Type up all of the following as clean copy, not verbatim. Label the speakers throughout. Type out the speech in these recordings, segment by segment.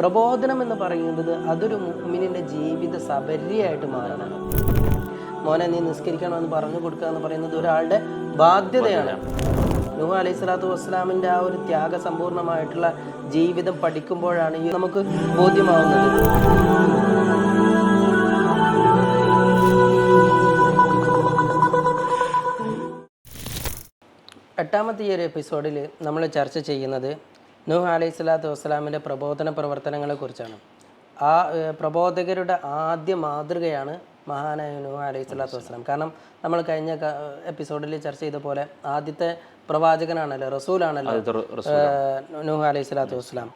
Speaker 1: പ്രബോധനം എന്ന് പറയുന്നത് അതൊരു മുഅ്മിനിന്റെ ജീവിത സബര്യയായിട്ട് മാറണം. മോനെ നീ നിസ്കരിക്കണമെന്ന് പറഞ്ഞു കൊടുക്കുക എന്ന് പറയുന്നത് ഒരാളുടെ ബാധ്യതയാണ്. നൂഹ് അലൈഹി സ്വലാത്തു വസ്സലാമിൻ്റെ ആ ഒരു ത്യാഗസമ്പൂർണമായിട്ടുള്ള ജീവിതം പഠിക്കുമ്പോഴാണ് ഈ നമുക്ക് ബോധ്യമാവുന്നത്. എട്ടാമത്തെ ഈ ഒരു എപ്പിസോഡിൽ നമ്മൾ ചർച്ച ചെയ്യുന്നത് നൂഹ് അലൈഹി സ്വലാത്തു വസ്സലാമിൻ്റെ പ്രബോധന പ്രവർത്തനങ്ങളെക്കുറിച്ചാണ്. ആ പ്രബോധകരുടെ ആദ്യ മാതൃകയാണ് മഹാനായ നൂഹ് അലൈഹി സ്വലാത്തു വസ്സലാം. കാരണം നമ്മൾ കഴിഞ്ഞ എപ്പിസോഡിൽ ചർച്ച ചെയ്ത പോലെ ആദ്യത്തെ പ്രവാചകനാണല്ലോ, റസൂലാണല്ലോ നൂഹ് അലൈഹി സ്വലാത്തു വസ്സലാം.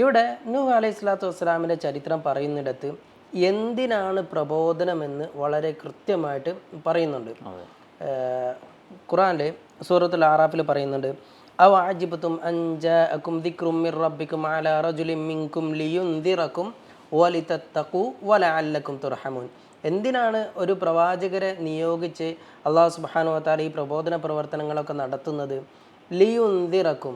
Speaker 1: ഇവിടെ നൂഹ് അലൈഹി സ്വലാത്തു വസ്സലാമിൻ്റെ ചരിത്രം പറയുന്നിടത്ത് എന്തിനാണ് പ്രബോധനമെന്ന് വളരെ കൃത്യമായിട്ട് പറയുന്നുണ്ട്. ഖുർആനിൽ സൂറത്തുൽ ആറാഫിൽ പറയുന്നുണ്ട്, അവ അജിബ്തും അൻ ജാഅകും ദിക്റും മിർ റബ്ബികും അലാ റജുലിൻ മിൻകും ലിയുൻദിറകും വലിതത്തഖു വലഅല്ലകും തുർഹമൂൻ. എന്തിനാണ് ഒരു പ്രവാചകരെ നിയോഗിച്ച് അല്ലാഹു സുബ്ഹാനഹു വ തആല ഈ പ്രബോധന പ്രവർത്തനങ്ങളൊക്കെ നടത്തുന്നത്? ലിയുൻദിറകും,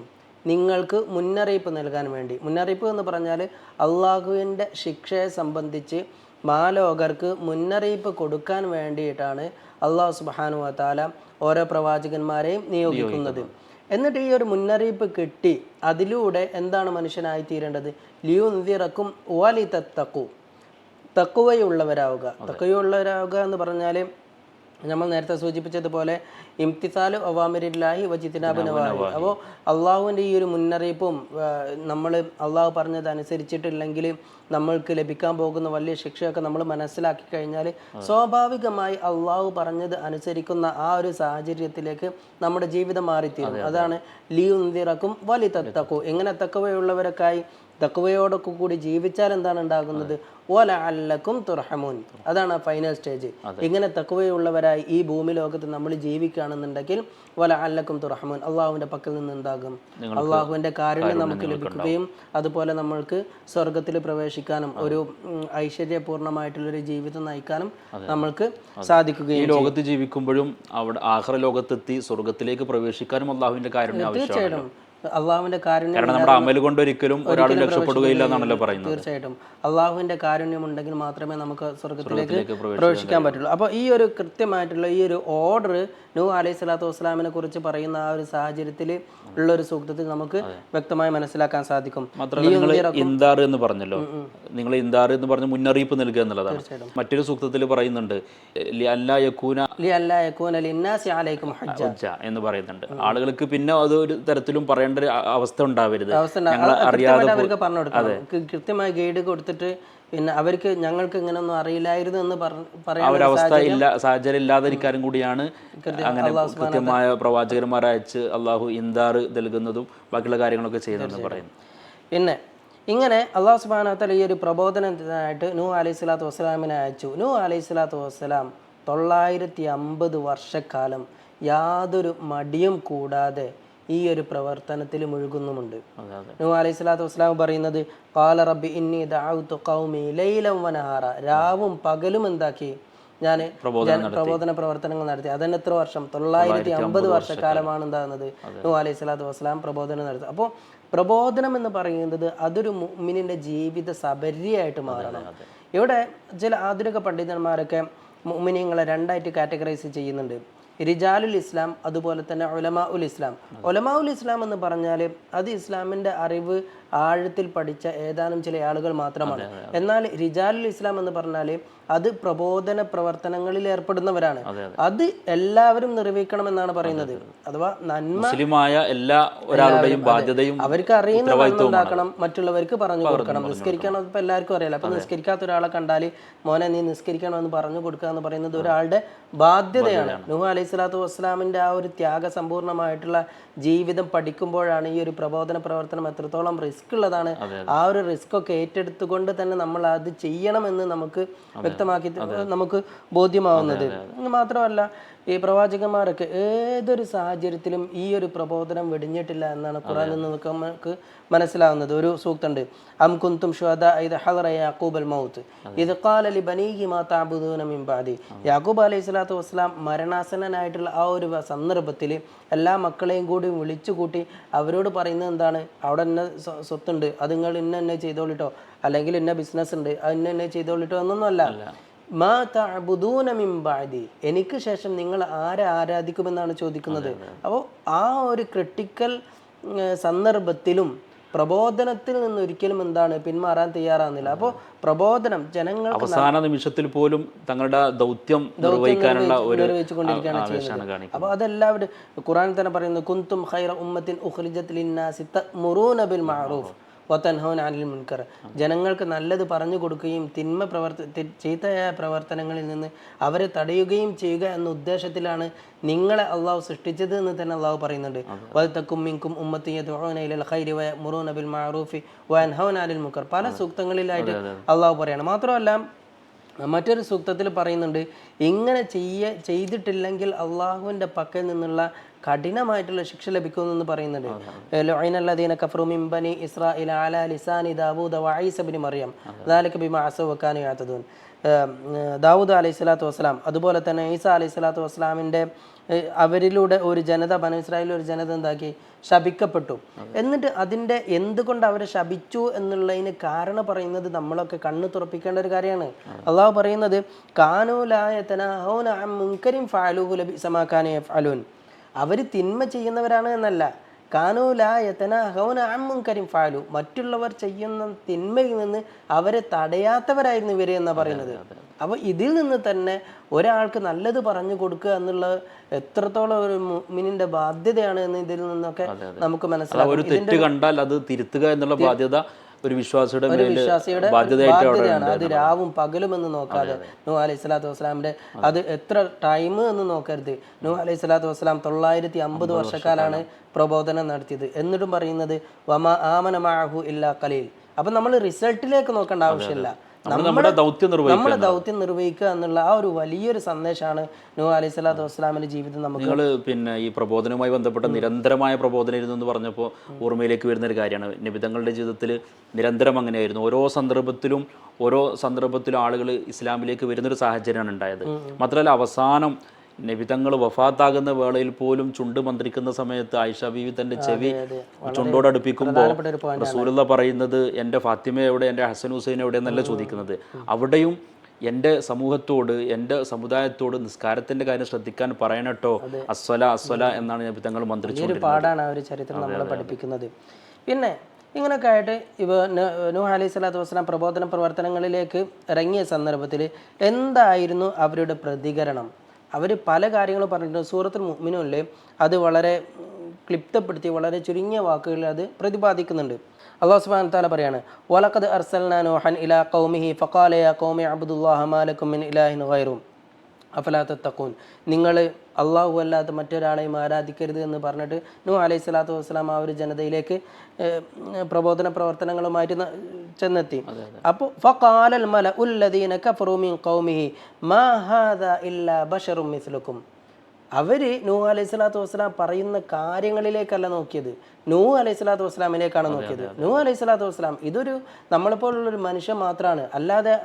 Speaker 1: നിങ്ങൾക്ക് മുന്നറിയിപ്പ് നൽകാൻ വേണ്ടി. മുന്നറിയിപ്പ് എന്ന് പറഞ്ഞാൽ അള്ളാഹുവിൻ്റെ ശിക്ഷയെ സംബന്ധിച്ച് മാലോകർക്ക് മുന്നറിയിപ്പ് കൊടുക്കാൻ വേണ്ടിയിട്ടാണ് അല്ലാഹു സുബ്ഹാനഹു വ തആല ഓരോ പ്രവാചകന്മാരെയും നിയോഗിക്കുന്നത്. എന്നിട്ട് ഈ ഒരു മുന്നറിയിപ്പ് കിട്ടി അതിലൂടെ എന്താണ് മനുഷ്യനായി തീരേണ്ടത്? ലിയുൻദിറക്കും വലിതത്തഖു, തഖ്വയുള്ളവരാവുക. തഖ്വയുള്ളവരാവുക എന്ന് പറഞ്ഞാൽ നമ്മൾ നേരത്തെ സൂചിപ്പിച്ചതുപോലെ ഇംതിസാലു അവാമിരില്ലാഹി വജിതിനാബു നവാഹി. അപ്പോൾ അള്ളാഹുവിൻ്റെ ഈ ഒരു മുന്നറിയിപ്പും നമ്മൾ അള്ളാഹു പറഞ്ഞത് അനുസരിച്ചിട്ടില്ലെങ്കിൽ നമ്മൾക്ക് ലഭിക്കാൻ പോകുന്ന വലിയ ശിക്ഷയൊക്കെ നമ്മൾ മനസ്സിലാക്കി കഴിഞ്ഞാൽ സ്വാഭാവികമായി അള്ളാഹു പറഞ്ഞത് അനുസരിക്കുന്ന ആ ഒരു സാഹചര്യത്തിലേക്ക് നമ്മുടെ ജീവിതം മാറിത്തീരും. അതാണ് ലിയുൻദിറക്കും വലിതത്തഖു. എങ്ങനെ തഖ്വയുള്ളവരൊക്കെയായി തഖ്വയോടൊക്കെ കൂടി ജീവിച്ചാൽ എന്താണ് ഉണ്ടാകുന്നത്? വലഅല്ലകും തുർഹമൂൻ. അതാണ് ആ ഫൈനൽ സ്റ്റേജ്. ഇങ്ങനെ തഖ്വയുള്ളവരായി ഈ ഭൂമി ലോകത്ത് നമ്മൾ ജീവിക്കുകയാണെന്നുണ്ടെങ്കിൽ വലഅല്ലകും തുർഹമൂൻ, അള്ളാഹുവിൻ്റെ പക്കൽ നിന്ന് എന്താകും? അള്ളാഹുവിൻ്റെ കാരുണ്യം നമുക്ക് ലഭിക്കുകയും അതുപോലെ നമ്മൾക്ക് സ്വർഗത്തിൽ പ്രവേശിക്കാനും ഒരു ഐശ്വര്യപൂർണമായിട്ടുള്ളൊരു ജീവിതം നയിക്കാനും നമ്മൾക്ക് സാധിക്കുകയും.
Speaker 2: ഈ ലോകത്ത് ജീവിക്കുമ്പോഴും അവിടെ ആഖിറ ലോകത്തെത്തി സ്വർഗത്തിലേക്ക് പ്രവേശിക്കാനും അള്ളാഹുവിൻ്റെ കാരുണ്യം ആവശ്യമാണ്.
Speaker 1: തീർച്ചയായിട്ടും അള്ളാഹുവിന്റെ കാരുണ്യം
Speaker 2: നമ്മുടെ അമൽ കൊണ്ട് ഒരിക്കലും ഒരാൾ രക്ഷപ്പെടുകയില്ല എന്നാണല്ലോ പറയുന്നത്.
Speaker 1: തീർച്ചയായിട്ടും അള്ളാഹുവിന്റെ കാരുണ്യം ഉണ്ടെങ്കിൽ മാത്രമേ നമുക്ക് സ്വർഗത്തിലേക്ക് പ്രവേശിക്കാൻ പറ്റുള്ളൂ. അപ്പോൾ ഈ ഒരു കൃത്യമായിട്ടുള്ള ഈ ഒരു ഓർഡർ നൂഹ് അലൈഹി സ്വലാത്തു വസ്സലാമിനെ കുറിച്ച് പറയുന്ന ആ ഒരു സാഹചര്യത്തിൽ ഉള്ള ഒരു സൂക്തത്തിൽ നമുക്ക് വ്യക്തമായി മനസ്സിലാക്കാൻ സാധിക്കും.
Speaker 2: ഇന്ദാർ എന്ന് പറഞ്ഞല്ലോ, നിങ്ങൾ ഇന്ദാർ എന്ന് പറഞ്ഞ മുന്നറിയിപ്പ് നൽകുക എന്നുള്ളതാണ്. മറ്റൊരു സൂക്തത്തിൽ പറയുന്നുണ്ട് എന്ന് പറയുന്നുണ്ട്. ആളുകൾക്ക് പിന്നെ അത് ഒരു തരത്തിലും പറയേണ്ട ഒരു അവസ്ഥ ഉണ്ടാവരുത്.
Speaker 1: അവർക്ക് പറഞ്ഞു കൊടുക്കണം, കൃത്യമായി ഗൈഡ് കൊടുത്തിട്ട് പിന്നെ അവർക്ക് ഞങ്ങൾക്ക് ഇങ്ങനൊന്നും അറിയില്ലായിരുന്നു എന്ന് പറയാൻ
Speaker 2: സാഹചര്യം ഇല്ലാതിരിക്കാനും കൂടിയാണ് അങ്ങനെ കൃത്യമായ പ്രവാചകന്മാരെ അയച്ച് അള്ളാഹു ഇന്ദാർ നൽകുന്നതും ബാക്കിയുള്ള കാര്യങ്ങളൊക്കെ ചെയ്യുന്നതെന്ന് പറയുന്നു.
Speaker 1: പിന്നെ ഇങ്ങനെ അള്ളാഹു സുബ്ഹാനഹു വ തആല ഈ ഒരു പ്രബോധനത്തിനായിട്ട് നൂഹ് അലൈഹി സ്വലാത്തു വസ്സലാമിനെ അയച്ചു. നൂഹ് അലൈഹി സ്വലാത്തു വസ്സലാം 950 വർഷക്കാലം യാതൊരു മടിയും കൂടാതെ ഈ ഒരു പ്രവർത്തനത്തിൽ മുഴുകുന്നുമുണ്ട്. നൂഹ് അലൈഹി സ്വലാത്തു വസ്സലാം പറയുന്നത്, ഖാല റബ്ബി ഇന്നി ദഅഉതു ഖൗമി ലൈലൻ വനഹാറ, രാവും പകലും എന്താക്കി ഞാൻ പ്രബോധന പ്രവർത്തനങ്ങൾ നടത്തി. അതിന് എത്ര വർഷം? 950 വർഷക്കാലമാണ് എന്താകുന്നത് നൂഹ് അലൈഹി സ്വലാത്തു വസ്സലാം പ്രബോധനം നടത്തുക. അപ്പോൾ പ്രബോധനം എന്ന് പറയുന്നത് അതൊരു മുഅ്മിനിന്റെ ജീവിത സബര്യയായിട്ട് മാറണം. ഇവിടെ ചില ആധുനിക പണ്ഡിതന്മാരൊക്കെ മുഅ്മിനീങ്ങളെ രണ്ടായിട്ട് കാറ്റഗറൈസ് ചെയ്യുന്നുണ്ട്. റിജാലുൽ ഇസ്ലാം, അതുപോലെ തന്നെ ഉലമാ ഉൽ ഇസ്ലാം. ഉലമാ ഉൽ ഇസ്ലാം എന്ന് പറഞ്ഞാൽ അത് ഇസ്ലാമിൻ്റെ അറിവ് ആഴത്തിൽ പഠിച്ച ഏതാനും ചില ആളുകൾ മാത്രമാണ്. എന്നാൽ റിജാലുൽ ഇസ്ലാം എന്ന് പറഞ്ഞാൽ അത് പ്രബോധന പ്രവർത്തനങ്ങളിൽ ഏർപ്പെടുന്നവരാണ്. അത് എല്ലാവരും നിർവഹിക്കണമെന്നാണ് പറയുന്നത്. അഥവാ നന്മ
Speaker 2: എല്ലാ ഒരാളുടെയും ബാധ്യതയും
Speaker 1: അവർക്ക് അറിയുന്ന നന്മ ഉണ്ടാക്കണം, മറ്റുള്ളവർക്ക് പറഞ്ഞു കൊടുക്കണം. നിസ്കരിക്കണം ഇപ്പം എല്ലാവർക്കും അറിയാലോ. അപ്പം നിസ്കരിക്കാത്ത ഒരാളെ കണ്ടാൽ മോനെ നീ നിസ്കരിക്കണമെന്ന് പറഞ്ഞു കൊടുക്കുക എന്ന് പറയുന്നത് ഒരാളുടെ ബാധ്യതയാണ്. നൂഹ് അലൈഹി സ്വലാത്തു വസ്സലാമിൻ്റെ ആ ഒരു ത്യാഗസമ്പൂർണമായിട്ടുള്ള ജീവിതം പഠിക്കുമ്പോഴാണ് ഈ ഒരു പ്രബോധന പ്രവർത്തനം എത്രത്തോളം റിസ്ക് ഉള്ളതാണ്. ആ ഒരു റിസ്ക് ഒക്കെ ഏറ്റെടുത്തുകൊണ്ട് തന്നെ നമ്മൾ അത് ചെയ്യണമെന്ന് നമുക്ക് വ്യക്തമാക്കി നമുക്ക് ബോധ്യമാവുന്നത്. മാത്രമല്ല ഈ പ്രവാചകന്മാരൊക്കെ ഏതൊരു സാഹചര്യത്തിലും ഈ ഒരു പ്രബോധനം വെടിഞ്ഞിട്ടില്ല എന്നാണ് ഖുറാനിൽ നിന്ന് നമുക്ക് മനസ്സിലാവുന്നത്. ഒരു സൂക്തമുണ്ട്, അം കുന്തും ശുഹദാ ഇദ് ഹദറ യാഖൂബൽ മൗത്ത് ഇദ് ഖാല ലിബനീഹി മാ തഅബുദൂന മിൻ ബഅദി. യാഖൂബ് അലൈഹി സ്വലാത്തു വസ്സലാം മരണാസന്നനായിട്ടുള്ള ആ ഒരു സന്ദർഭത്തിൽ എല്ലാ മക്കളെയും കൂടി വിളിച്ചു കൂട്ടി അവരോട് പറയുന്നത് എന്താണ്? അവിടെ ഇന്ന സ്വത്തുണ്ട്, അത് നിങ്ങൾ ഇന്ന ചെയ്തോളിട്ടോ, അല്ലെങ്കിൽ ഇന്ന ബിസിനസ് ഉണ്ട്, അത് ഇന്ന ചെയ്തോളിട്ടോ എന്നൊന്നുമല്ല. മാ തഅബുദൂന മിൻ ബഅദി, എനിക്ക് ശേഷം നിങ്ങൾ ആരെ ആരാധിക്കുമെന്നാണ് ചോദിക്കുന്നത്. അപ്പോൾ ആ ഒരു ക്രിട്ടിക്കൽ സന്ദർഭത്തിലും പ്രബോധനത്തിൽ നിന്ന് ഒരിക്കലും എന്താണ് പിന്മാറാൻ തയ്യാറാകുന്നില്ല. അപ്പോൾ പ്രബോധനം ജനങ്ങൾ
Speaker 2: അവസാന നിമിഷത്തിൽ പോലും തങ്ങളുടെ ദൗത്യം നിർവഹിക്കാനുള്ള ഒരു
Speaker 1: നിർവഹിച്ചുകൊണ്ടിരിക്കുകയാണ് ചെയ്യുന്നത്. അപ്പോൾ അതെല്ലാവരും ഖുർആനിൽ തന്നെ പറയുന്നു, കുന്തും ഖൈറ ഉമ്മത്തിൻ ഉഖ്രിജത് ലിന്നാസി തഅ്മുറൂന ബിൽ മഅറൂഫ് വതൻഹൗന അനിൽ മുൻകർ. ജനങ്ങൾക്ക് നല്ലത് പറഞ്ഞു കൊടുക്കുകയും ചീത്തയായ പ്രവർത്തനങ്ങളിൽ നിന്ന് അവരെ തടയുകയും ചെയ്യുക എന്ന ഉദ്ദേശത്തിലാണ് നിങ്ങളെ അള്ളാഹു സൃഷ്ടിച്ചത് എന്ന് തന്നെ അള്ളാഹു പറയുന്നുണ്ട്. വൽതകും മിൻകും ഉമ്മത്തി യദ്ഉന ഇലൽ ഖൈരി വയഅ്മുറൂന ബിൽ മഅറൂഫി വയൻഹൗന അനിൽ മുൻകർ. പല സൂക്തങ്ങളിലായിട്ട് അള്ളാഹു പറയാണ്. മാത്രമല്ല മറ്റൊരു സൂക്തത്തിൽ പറയുന്നുണ്ട്, ഇങ്ങനെ ചെയ്തിട്ടില്ലെങ്കിൽ അള്ളാഹുവിൻ്റെ പക്കൽ നിന്നുള്ള കഠിനമായിട്ടുള്ള ശിക്ഷ ലഭിക്കുമെന്ന് പറയുന്നുണ്ട്. ലഅനല്ലദീന കഫറു മിൻ ബനി ഇസ്രാഈല അലാ ലിസാനി ദാവൂദ വഈസ ഇബ്നു മറിയം ദാലിക ബിമാ അസൗ വകാനു യഅതദൂൻ. ദാവൂദ് അലൈഹി സ്വലാത്തു വസ്സലാം, അതുപോലെ തന്നെ ഈസാ അലൈഹി സ്വലാത്തു വസ്സലാമിൻ്റെ അവരിലൂടെ ഒരു ജനത, ബനൂ ഇസ്രായേലിൽ ഒരു ജനത എന്താക്കി? ശപിക്കപ്പെട്ടു. എന്നിട്ട് അതിൻ്റെ എന്തുകൊണ്ട് അവരെ ശപിച്ചു എന്നുള്ളതിന് കാരണം പറയുന്നത് നമ്മളൊക്കെ കണ്ണ് തുറപ്പിക്കേണ്ട ഒരു കാര്യമാണ്. അള്ളാഹു പറയുന്നത്, കാനൂ ലാ യതനാഹൗന അൻ മുൻകരിൻ ഫഅലൂഹു ലബിസ മാ കാനൂ യഫ്അലൂൻ. അവർ തിന്മ ചെയ്യുന്നവരാണ് എന്നല്ല, കാനൂ ലാ യതനാഹൗന അൻ മുൻകരിൻ ഫഅലൂ, മറ്റുള്ളവർ ചെയ്യുന്ന തിന്മയിൽ നിന്ന് അവരെ തടയാത്തവരായിരുന്നു ഇവർ എന്നാണ് പറയുന്നത്. അപ്പോൾ ഇതിൽ നിന്ന് തന്നെ ഒരാൾക്ക് നല്ലത് പറഞ്ഞു കൊടുക്കുക എന്നുള്ള എത്രത്തോളം ഒരു മുഅ്മിനിന്റെ ബാധ്യതയാണ് എന്ന് ഇതിൽ നിന്നൊക്കെ നമുക്ക് മനസ്സിലാക്കാം.
Speaker 2: ഒരു തെറ്റ് കണ്ടാൽ അത് തിരുത്തുക എന്നുള്ള ബാധ്യത ഒരു വിശ്വാസിയുടെ
Speaker 1: ബാധ്യതയാണ്. അത് രാവും പകലും എന്ന് നോക്കാതെ, നൂഹ് അലൈഹി സ്വലാത്തു വസ്സലാമിന്റെ അത് എത്ര ടൈം എന്ന് നോക്കരുത്. നൂഹ് അലൈഹി സ്വലാത്തു വസ്സലാം 950 വർഷക്കാലാണ് പ്രബോധനം നടത്തിയത്. എന്നിട്ടും പറയുന്നത് വമാ ആമന മഅഹു ഇല്ലാ ഖലീൽ. അപ്പം നമ്മൾ റിസൾട്ടിലേക്ക് നോക്കേണ്ട ആവശ്യമില്ല, നമ്മുടെ ദൗത്യം നിർവഹിക്കുക എന്നുള്ള ആ ഒരു വലിയൊരു സന്ദേശമാണ് നൂഹ് അലൈഹി സ്വലാത്തു വസ്സലാമിന്റെ ജീവിതം.
Speaker 2: നിങ്ങൾ പിന്നെ ഈ പ്രബോധനവുമായി ബന്ധപ്പെട്ട നിരന്തരമായ പ്രബോധനം ഇരുന്നു എന്ന് പറഞ്ഞപ്പോൾ ഓർമ്മയിലേക്ക് വരുന്ന ഒരു കാര്യമാണ്. നബിതങ്ങളുടെ ജീവിതത്തിൽ നിരന്തരം അങ്ങനെയായിരുന്നു. ഓരോ സന്ദർഭത്തിലും ആളുകൾ ഇസ്ലാമിലേക്ക് വരുന്നൊരു സാഹചര്യമാണ് ഉണ്ടായത്. മാത്രമല്ല അവസാനം നബിതങ്ങൾ വഫാത്താകുന്ന വേളയിൽ പോലും ചുണ്ട് മന്ത്രിക്കുന്ന സമയത്ത് ആയിഷ ബീവി തന്റെ ചെവി ചുണ്ടോടടുപ്പിക്കുമ്പോൾ റസൂലുള്ള പറയുന്നത്, എൻ്റെ ഫാത്തിമ എവിടെ, എൻ്റെ ഹസൻ ഹുസൈൻ എവിടെ എന്നല്ല ചോദിക്കുന്നത്. അവിടെയും എൻ്റെ സമൂഹത്തോട്, എൻ്റെ സമുദായത്തോട് നിസ്കാരത്തിന്റെ കാര്യം ശ്രദ്ധിക്കാൻ പറയണട്ടോ, അസ്വല എന്നാണ് നബിതങ്ങൾ മന്ത്രിച്ചുകൊണ്ടിരുന്നത്.
Speaker 1: പാടാണ് ആ ഒരു ചരിത്രം നമ്മളെ പഠിപ്പിക്കുന്നത്. പിന്നെ ഇങ്ങനെയൊക്കെ ആയിട്ട് നൂഹ് അലൈഹി സ്വലാത്തു വസ്സലാം പ്രബോധന പ്രവർത്തനങ്ങളിലേക്ക് ഇറങ്ങിയ സന്ദർഭത്തിൽ എന്തായിരുന്നു അവരുടെ പ്രതികരണം? അവർ പല കാര്യങ്ങളും പറഞ്ഞിട്ടുണ്ട്. സൂറത്തുൽ മുഅ്മിനൂനിൽ അത് വളരെ ക്ലിപ്തപ്പെടുത്തി വളരെ ചുരുങ്ങിയ വാക്കുകളിൽ അത് പ്രതിപാദിക്കുന്നുണ്ട്. അല്ലാഹു സുബ്ഹാനഹു വ തആല പറയാണ്, വലഖദ് അർസൽനാ നൂഹൻ ഇലാ ഖൗമിഹി ഫഖാല യാ ഖൗമി അബ്ദുല്ലാഹ മാ ലക്കും മിൻ ഇലാഹിൻ ഗൈറു അഫലാ തത്തഖൂൻ. നിങ്ങൾ അള്ളാഹു അല്ലാത്ത മറ്റൊരാളെയും ആരാധിക്കരുത് എന്ന് പറഞ്ഞിട്ട് നൂഹ് അലൈഹി സ്വലാത്തു വസ്സലാം ആ ഒരു ജനതയിലേക്ക് പ്രബോധന പ്രവർത്തനങ്ങളുമായിട്ട് ചെന്നെത്തി. അപ്പോൾ ഫഖാലൽ മലഉൽ ലദീന കഫറൂ മിൻ ഖൗമിഹി മാ ഹാദാ ഇല്ലാ ബശറും മിസ്ലുക്കും. അവർ നൂഹ് അലൈഹി സ്വലാത്തു വസ്സലാം പറയുന്ന കാര്യങ്ങളിലേക്കല്ല നോക്കിയത്, നൂഹ് അലൈഹി സ്വലാത്തു വസ്സലാമിലേക്കാണ് നോക്കിയത്. നൂഹ് അലൈഹി സ്വലാത്തു വസ്സലാം ഇതൊരു നമ്മളെപ്പോലുള്ളൊരു മനുഷ്യൻ മാത്രമാണ്, അല്ലാതെ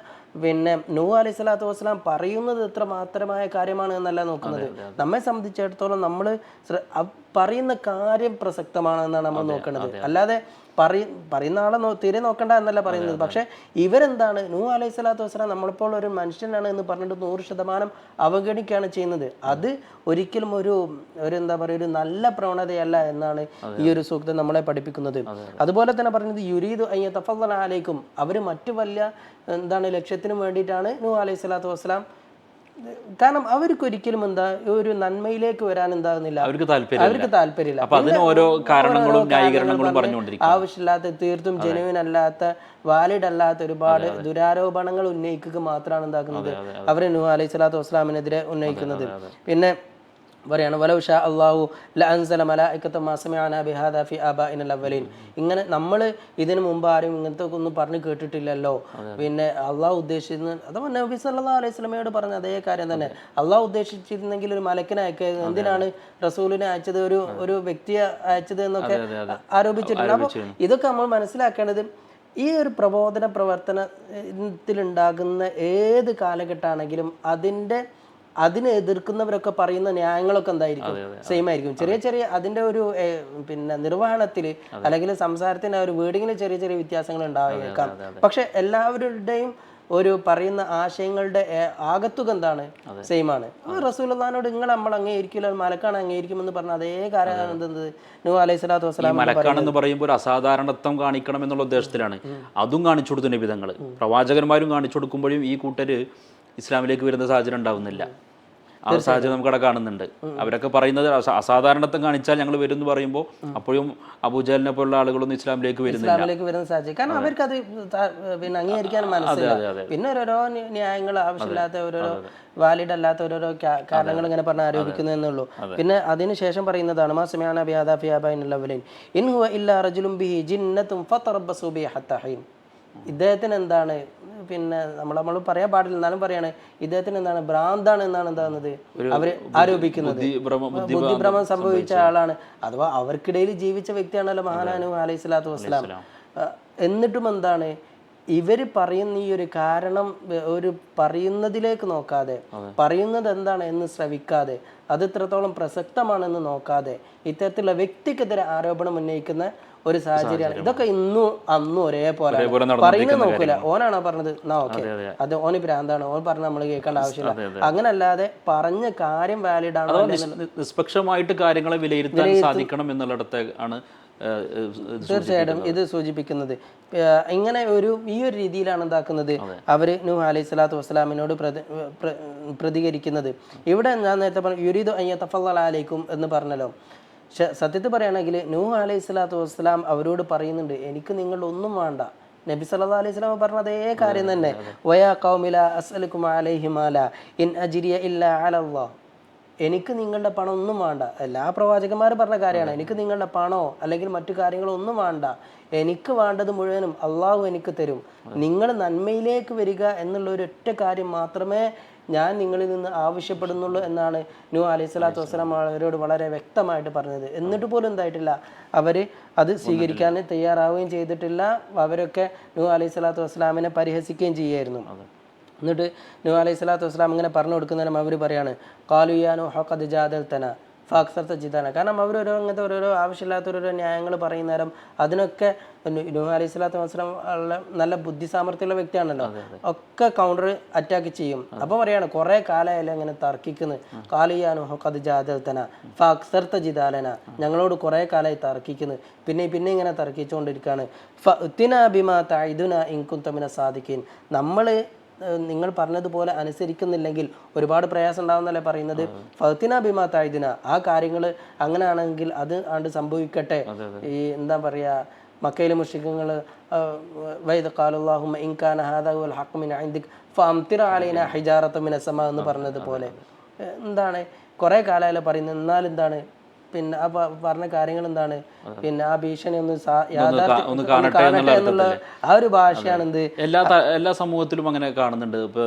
Speaker 1: പിന്നെ നൂഹ് അലൈഹി സ്വലാത്തു വസ്സലാം പറയുന്നത് എത്ര മാത്രമായ കാര്യമാണ് എന്നല്ല നോക്കുന്നത്. നമ്മെ സംബന്ധിച്ചിടത്തോളം നമ്മൾ പറയുന്ന കാര്യം പ്രസക്തമാണെന്നാണ് നമ്മൾ നോക്കേണ്ടത്, അല്ലാതെ പറയുന്ന ആളെ തീരെ നോക്കണ്ട എന്നല്ല പറയുന്നത്. പക്ഷെ ഇവരെന്താണ്, നൂഹ് അലൈഹി സ്വലാത്തു വസ്സലാം നമ്മളിപ്പോൾ ഒരു മനുഷ്യനാണ് എന്ന് പറഞ്ഞിട്ട് 100% അവഗണിക്കുകയാണ് ചെയ്യുന്നത്. അത് ഒരിക്കലും ഒരു എന്താ പറയുക, ഒരു നല്ല പ്രവണതയല്ല എന്നാണ് ഈ ഒരു സൂക്തം നമ്മളെ പഠിപ്പിക്കുന്നത്. അതുപോലെ തന്നെ പറയുന്നത് യുരീദു അൻ യതഫദ്ദല അലൈക്കും, അവർ മറ്റു വലിയ എന്താണ് ലക്ഷ്യത്തിനും വേണ്ടിയിട്ടാണ് നൂഹ് അലൈഹി സ്വലാത്തു വസ്സലാം. കാരണം അവർക്ക് ഒരിക്കലും എന്താ ഒരു നന്മയിലേക്ക് വരാൻ എന്താകുന്നില്ല, അവർക്ക് താല്പര്യമില്ല. ആവശ്യമില്ലാത്ത തീർത്തും ജെനുവിൻ അല്ലാത്ത വാലിഡ് അല്ലാത്ത ഒരുപാട് ദുരാരോപണങ്ങൾ ഉന്നയിക്കുക മാത്രമാണ് എന്താക്കുന്നത് അവരെ നൂഹ് അലൈഹി സ്വലാത്തു വസ്സലാമിനെതിരെ ഉന്നയിക്കുന്നത്. പിന്നെ പറയാണ് വലൗ ഷാ അല്ലാഹു ലഅൻസല മലായികത മാ സമിഅനാ ബിഹാദാ ഫി ആബാഇനൽ അവ്വലീൻ. ഇങ്ങനെ നമ്മൾ ഇതിനു മുമ്പ് ആരും ഇങ്ങനത്തെ ഒന്നും പറഞ്ഞു കേട്ടിട്ടില്ലല്ലോ. പിന്നെ അള്ളാഹു ഉദ്ദേശിച്ചിരുന്ന അഥവാ നബി സല്ലല്ലാഹു അലൈഹി വസല്ലമയോട് പറഞ്ഞ അതേ കാര്യം തന്നെ. അള്ളാഹു ഉദ്ദേശിച്ചിരുന്നെങ്കിൽ ഒരു മലക്കിനെ അയക്കുക, എന്തിനാണ് റസൂലിനെ അയച്ചത്, ഒരു വ്യക്തിയെ അയച്ചത് എന്നൊക്കെ ആരോപിച്ചിട്ടുണ്ട്. അപ്പോൾ ഇതൊക്കെ നമ്മൾ മനസ്സിലാക്കേണ്ടത് ഈ ഒരു പ്രബോധന പ്രവർത്തനത്തിലുണ്ടാകുന്ന ഏത് കാലഘട്ടമാണെങ്കിലും അതിനെ എതിർക്കുന്നവരൊക്കെ പറയുന്ന ന്യായങ്ങളൊക്കെ എന്തായിരിക്കും, സെയിം ആയിരിക്കും. ചെറിയ ചെറിയ അതിന്റെ ഒരു പിന്നെ നിർവഹണത്തിൽ അല്ലെങ്കിൽ സംസാരത്തിന്റെ ഒരു വേർഡിങ്ങിൽ ചെറിയ ചെറിയ വ്യത്യാസങ്ങൾ ഉണ്ടായേക്കാം. പക്ഷെ എല്ലാവരുടെയും ഒരു പറയുന്ന ആശയങ്ങളുടെ ആകത്തുക എന്താണ്, സെയിം ആണ്. റസൂലുള്ളാഹിനോട് നിങ്ങൾ നമ്മൾ അംഗീകരിക്കില്ല, മലക്കാണ് അംഗീകരിക്കുമെന്ന് പറഞ്ഞ അതേ കാര്യം എന്ത് നൂഹ് അലൈഹി സ്വലാത്തു വസ്സലാം
Speaker 2: മലക്കാണെന്ന് പറയുമ്പോൾ ഒരു അസാധാരണത്വം കാണിക്കണം എന്നുള്ള ഉദ്ദേശത്തിലാണ് അതും കാണിച്ചു കൊടുത്തു നബി തങ്ങൾ. പ്രവാചകന്മാരും കാണിച്ചു കൊടുക്കുമ്പോഴും ഈ കൂട്ടര് ഇസ്ലാമിലേക്ക് വരുന്ന സാഹചര്യം ഉണ്ടാവുന്നില്ല. ആ സാഹചര്യം നമുക്ക് അവിടെ കാണുന്നുണ്ട്. അവരൊക്കെ പറയുന്നത് അസാധാരണത്വം കാണിച്ചാൽ ഞങ്ങൾ വരും എന്ന് പറയുമ്പോൾ അപ്പോഴും അബൂജഹലിനെ പോലുള്ള ആളുകളൊന്നും ഇസ്ലാമിലേക്ക് വരുന്ന
Speaker 1: സാഹചര്യം, കാരണം അവർക്ക് അത് പിന്നെ അംഗീകരിക്കാൻ മനസ്സിലായി. പിന്നെ ഓരോരോ ന്യായങ്ങൾ ആവശ്യമില്ലാത്ത ഓരോരോ വാലിഡ് അല്ലാത്ത ഓരോരോ കാരണങ്ങൾ ഇങ്ങനെ പറഞ്ഞ് ആരോപിക്കുന്നു എന്നുള്ളൂ. പിന്നെ അതിനുശേഷം പറയുന്നതാണ് മാ സമിഅനാ ബിഹാദാ ഫി ആബാഇനൽ അവ്വലീൻ ഇൻ ഹുവ ഇല്ലാ റജുലുൻ ബിഹി ജിന്നത്തുൻ ഫതറബ്ബസു ബിഹി ഹത്താ ഹീൻ. ഇദ്ദേഹത്തിന് എന്താണ്, പിന്നെ നമ്മൾ പറയാൻ പാടില്ല എന്നാലും പറയാണ്, ഇദ്ദേഹത്തിന് എന്താണ്, ഭ്രാന്താണ് എന്നാണ് എന്താകുന്നത് അവര് ആരോപിക്കുന്നത്. ബുദ്ധിഭ്രമം സംഭവിച്ച ആളാണ്, അഥവാ അവർക്കിടയിൽ ജീവിച്ച വ്യക്തിയാണല്ലോ മഹാനായ നൂഹ് അലൈഹി സ്വലാത്തു വസ്സലാം. എന്നിട്ടും എന്താണ് ഇവര് പറയുന്ന ഈ ഒരു കാരണം ഒരു പറയുന്നതിലേക്ക് നോക്കാതെ, പറയുന്നത് എന്താണ് എന്ന് ശ്രവിക്കാതെ, അത് എത്രത്തോളം പ്രസക്തമാണെന്ന് നോക്കാതെ ഇത്തരത്തിലുള്ള വ്യക്തിക്കെതിരെ ആരോപണം ഉന്നയിക്കുന്ന ഒരു സാഹചര്യമാണ്. ഇതൊക്കെ ഇന്നും അന്നും ഒരേപോലെ പറയുന്നത് നോക്കൂല. ഓനാണോ പറഞ്ഞത് എന്നാ ഓക്കെ, അത് ഓന് ഭ്രാന്താണ്, ഓൻ പറഞ്ഞ നമ്മൾ കേൾക്കേണ്ട ആവശ്യമില്ല. അങ്ങനല്ലാതെ പറഞ്ഞ കാര്യം വാലിഡ് ആണോ,
Speaker 2: നിഷ്പക്ഷമായിട്ട് കാര്യങ്ങളെ വിലയിരുത്താൻ സാധിക്കണം എന്നുള്ളിടത്ത് ആണ്
Speaker 1: തീർച്ചയായിട്ടും ഇത് സൂചിപ്പിക്കുന്നത്. ഇങ്ങനെ ഈ ഒരു രീതിയിലാണ് എന്താക്കുന്നത് അവര് നൂഹ് അലൈഹി സ്വലാത്തു വസ്സലാമിനോട് പ്രതികരിക്കുന്നത്. ഇവിടെ ഞാൻ നേരത്തെ പറഞ്ഞു യുരീദു അൻ യതഫളല അലൈക്കും എന്ന് പറഞ്ഞല്ലോ. സത്യത്തിൽ പറയുകയാണെങ്കിൽ നൂഹ് അലൈഹി സ്വലാത്തു വസ്സലാം അവരോട് പറയുന്നുണ്ട്, എനിക്ക് നിങ്ങളുടെ ഒന്നും വേണ്ട. നബി സല്ലല്ലാഹു അലൈഹി വസല്ലം പറഞ്ഞ അതേ കാര്യം തന്നെ, വയാ ഖൗമി ലാ അസ്അലുകും അലൈഹി മാല ഇൻ അജ്രിയ ഇല്ലാ അലല്ലാഹ്. എനിക്ക് നിങ്ങളുടെ പണം ഒന്നും വേണ്ട. എല്ലാ പ്രവാചകന്മാരും പറഞ്ഞ കാര്യമാണ്, എനിക്ക് നിങ്ങളുടെ പണമോ അല്ലെങ്കിൽ മറ്റു കാര്യങ്ങളോ ഒന്നും വേണ്ട. എനിക്ക് വേണ്ടത് മുഴുവനും അള്ളാഹു എനിക്ക് തരും. നിങ്ങൾ നന്മയിലേക്ക് വരിക എന്നുള്ള ഒരു ഒറ്റ കാര്യം മാത്രമേ ഞാൻ നിങ്ങളിൽ നിന്ന് ആവശ്യപ്പെടുന്നുള്ളൂ എന്നാണ് നൂഹ് അലൈഹി സ്വലാത്തു വസ്സലാം അവരോട് വളരെ വ്യക്തമായിട്ട് പറഞ്ഞത്. എന്നിട്ട് പോലും എന്തായിട്ടില്ല, അവർ അത് സ്വീകരിക്കാൻ തയ്യാറാവുകയും ചെയ്തിട്ടില്ല. അവരൊക്കെ നൂഹ് അലൈഹി സ്വലാത്തു വസ്സലാമിനെ പരിഹസിക്കുകയും ചെയ്യായിരുന്നു. എന്നിട്ട് നൂഹ് അലൈഹി സ്വലാത്തു വസ്സലാം ഇങ്ങനെ പറഞ്ഞു കൊടുക്കുന്നതിനും അവർ പറയാണ് ഖാലു യാ നൂഹ് ഖദ് ജാദൽതന ഫഅക്സർത ജിദാലന. കാരണം അവരോരോ അങ്ങനത്തെ ഓരോരോ ആവശ്യമില്ലാത്ത ഓരോരോ ന്യായങ്ങൾ പറയുന്ന നേരം അതിനൊക്കെ നൂഹ് അലൈഹി സ്വലാത്തു വസ്സലാം നല്ല ബുദ്ധി സാമർത്ഥ്യമുള്ള വ്യക്തിയാണല്ലോ, ഒക്കെ കൗണ്ടർ അറ്റാക്ക് ചെയ്യും. അപ്പോൾ പറയാണ് കുറേ കാലമായാലും അങ്ങനെ തർക്കിക്കുന്നത്. ഖാലു യാ നൂഹ് ഖദ് ജാദൽതന ഫഅക്സർത ജിദാലന, ഞങ്ങളോട് കുറേ കാലമായി തർക്കിക്കുന്നത്, പിന്നെ ഇങ്ങനെ തർക്കിച്ചുകൊണ്ടിരിക്കുകയാണ്. ഫഅ്തിനാ ബിമാ തഅഇദുനാ ഇൻ കുൻത മിന സാദിഖീൻ. നമ്മൾ നിങ്ങൾ പറഞ്ഞതുപോലെ അനുസരിക്കുന്നില്ലെങ്കിൽ ഒരുപാട് പ്രയാസം ഉണ്ടാവുന്നല്ലേ പറയുന്നത്. ഫഅ്തിനാ ബിമാ തഅഇദുനാ, ആ കാര്യങ്ങൾ അങ്ങനെയാണെങ്കിൽ അത് ആണ്ട് സംഭവിക്കട്ടെ. ഈ എന്താ പറയുക, മക്കയിലെ മുശ്രിക്കുകൾ വൈദ ഖാലുല്ലാഹുമ്മ ഇൻ കാന ഹാദാ ഹുവൽ ഹഖ് മിൻ ഇൻദിക് ഫഅംതിർ അലൈനാ ഹിജാറത മിനസ് സമാ എന്ന് പറഞ്ഞതുപോലെ എന്താണ് കുറേ കാലമായാലും പറയുന്നത്. എന്നാൽ എന്താണ് പിന്നെ ആ പറഞ്ഞ കാര്യങ്ങൾ എന്താണ്, പിന്നെ ആ ഭീഷണി ഒന്ന് കാണട്ടെ എന്നുള്ള ആ ഒരു ഭാഷയാണ് എന്ത്
Speaker 2: എല്ലാ സമൂഹത്തിലും അങ്ങനെ കാണുന്നുണ്ട്. ഇപ്പൊ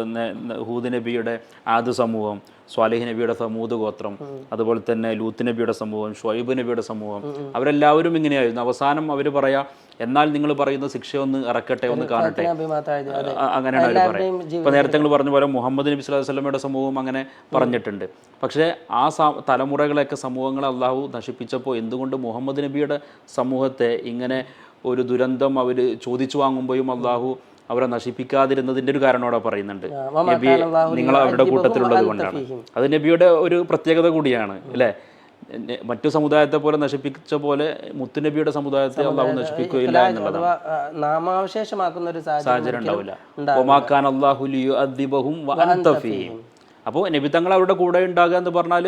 Speaker 2: ഹൂദ് നബിയുടെ ആദ് സമൂഹം, സ്വാലിഹ് നബിയുടെ സമൂദ് ഗോത്രം, അതുപോലെ തന്നെ ലൂത്ത് നബിയുടെ സമൂഹം, ഷുഐബ് നബിയുടെ സമൂഹം, അവരെല്ലാവരും ഇങ്ങനെയായിരുന്നു. അവസാനം അവർ പറയാ എന്നാൽ നിങ്ങൾ പറയുന്ന ശിക്ഷ ഒന്ന് ഇറക്കട്ടെ, ഒന്ന് കാണട്ടെ, അങ്ങനെയാണ് അവർ പറയുന്നത്. ഇപ്പൊ നേരത്തെ നിങ്ങൾ പറഞ്ഞ പോലെ മുഹമ്മദ് നബി സ്വല്ലല്ലാഹു അലൈഹി വസല്ലമയുടെ സമൂഹം അങ്ങനെ പറഞ്ഞിട്ടുണ്ട്. പക്ഷേ ആ തലമുറകളെയൊക്കെ സമൂഹങ്ങളെ അള്ളാഹു നശിപ്പിച്ചപ്പോൾ എന്തുകൊണ്ട് മുഹമ്മദ് നബിയുടെ സമൂഹത്തെ ഇങ്ങനെ ഒരു ദുരന്തം അവർ ചോദിച്ചു വാങ്ങുമ്പോഴും അള്ളാഹു അവരെ നശിപ്പിക്കാതിരുന്നതിൻ്റെ ഒരു കാരണം അവിടെ പറയുന്നുണ്ട്. നബി നിങ്ങൾ അവരുടെ കൂട്ടത്തിലുള്ളത് കൊണ്ടാണ്. അത് നബിയുടെ ഒരു പ്രത്യേകത കൂടിയാണ് അല്ലേ. മറ്റു സമുദായത്തെ പോലെ നശിപ്പിച്ച പോലെ മുത്തുനബിയുടെ സമുദായത്തെ അള്ളാഹു നശിപ്പിക്കുകയില്ല എന്നുള്ളതാണ്.
Speaker 1: നാമാവശേഷമാക്കുന്ന ഒരു
Speaker 2: സാഹചര്യം ഉണ്ടാവില്ല. ഒമാക്കാൻ അല്ലാഹു ലിയുഅദ്ദിബഹും വഅൻത ഫീഹിം. അപ്പോൾ നബിതങ്ങൾ അവരുടെ കൂടെ ഉണ്ടാകുക എന്ന് പറഞ്ഞാൽ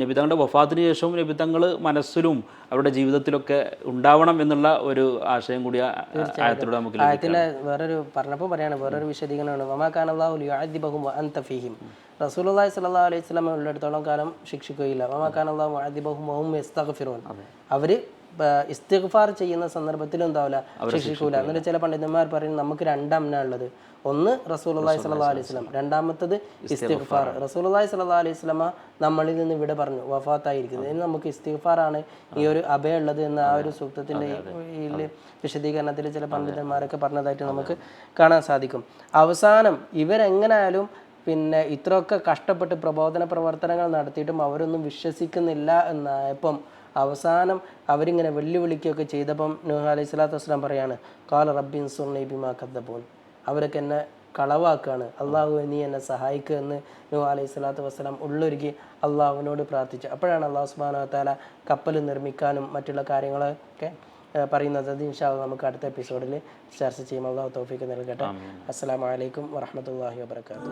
Speaker 2: നബിതങ്ങളുടെ വഫാത്തിന് ശേഷവും നബിതങ്ങൾ മനസ്സിലും അവരുടെ ജീവിതത്തിലൊക്കെ ഉണ്ടാവണം എന്നുള്ള ഒരു ആശയം കൂടി ആയത്തിലൂടെ നമുക്ക്
Speaker 1: വേറൊരു പറഞ്ഞപ്പോൾ പറയാണ്, വേറൊരു വിശദീകരണമാണ് വമാ കാന അല്ലാഹു ലിയുഅദ്ദിബഹും വഅൻത ഫീഹിം. റസൂലുള്ളാഹി സ്വല്ലല്ലാഹു അലൈഹി വസല്ലം ഉള്ളിടത്തോളം കാലം ശിക്ഷിക്കുകയില്ല. വമാകാനല്ലാഹു മുഅദ്ദിബഹും വഹും യസ്തഗ്ഫിറൂൻ. അവർ ഇസ്തിഗ്ഫാർ ചെയ്യുന്ന സന്ദർഭത്തിലും എന്താവില്ല, ശിക്ഷിക്കൂല. എന്നിട്ട് ചില പണ്ഡിതന്മാർ പറയും നമുക്ക് രണ്ടമ്ന ഉള്ളത്. ഒന്ന് റസൂലുള്ളാഹി സ്വല്ലല്ലാഹു അലൈഹി വസല്ലം, രണ്ടാമത്തത് ഇസ്തിഗ്ഫാർ. റസൂലുള്ളാഹി സ്വല്ലല്ലാഹു അലൈഹി വസല്ലമ നമ്മളിൽ നിന്ന് ഇവിടെ പറഞ്ഞു വഫാത്തായിരിക്കുന്നത്. ഇനി നമുക്ക് ഇസ്തിഗ്ഫാറാണ് ഈ ഒരു അഭയുള്ളത് എന്ന് ആ ഒരു സൂക്തത്തിൻ്റെ വിശദീകരണത്തിൽ ചില പണ്ഡിതന്മാരൊക്കെ പറഞ്ഞതായിട്ട് നമുക്ക് കാണാൻ സാധിക്കും. അവസാനം ഇവരെങ്ങനായാലും പിന്നെ ഇത്രയൊക്കെ കഷ്ടപ്പെട്ട് പ്രബോധന പ്രവർത്തനങ്ങൾ നടത്തിയിട്ടും അവരൊന്നും വിശ്വസിക്കുന്നില്ല എന്നായപ്പം അവസാനം അവരിങ്ങനെ വെല്ലുവിളിക്കുകയൊക്കെ ചെയ്തപ്പം നൂഹ് അലൈഹി സ്വലാത്തു വസ്സലാം പറയാണ് ഖാല റബ്ബി ഇൻസുർനി ബിമാ കദ്ദബൂൻ. അവരൊക്കെ എന്നെ കളവാക്കുകയാണ്, അള്ളാഹു നീ എന്നെ സഹായിക്കുക എന്ന് നൂഹ് അലൈഹി സ്വലാത്തു വസ്സലാം ഉള്ളൊരുക്കി അള്ളാഹുവിനോട് പ്രാർത്ഥിച്ചു. അപ്പോഴാണ് അള്ളാഹു സുബ്ഹാനഹു വ തആല കപ്പൽ നിർമ്മിക്കാനും മറ്റുള്ള കാര്യങ്ങളൊക്കെ പറയുന്നത്. അത് ഇൻഷാ അല്ലാഹ് നമുക്ക് അടുത്ത എപ്പിസോഡിൽ ചർച്ച ചെയ്യും. അള്ളാഹു തൗഫീഖ് നൽകട്ടെ. അസ്സലാമു അലൈക്കും വറഹ്മത്തുള്ളാഹി വബറകാതുഹു.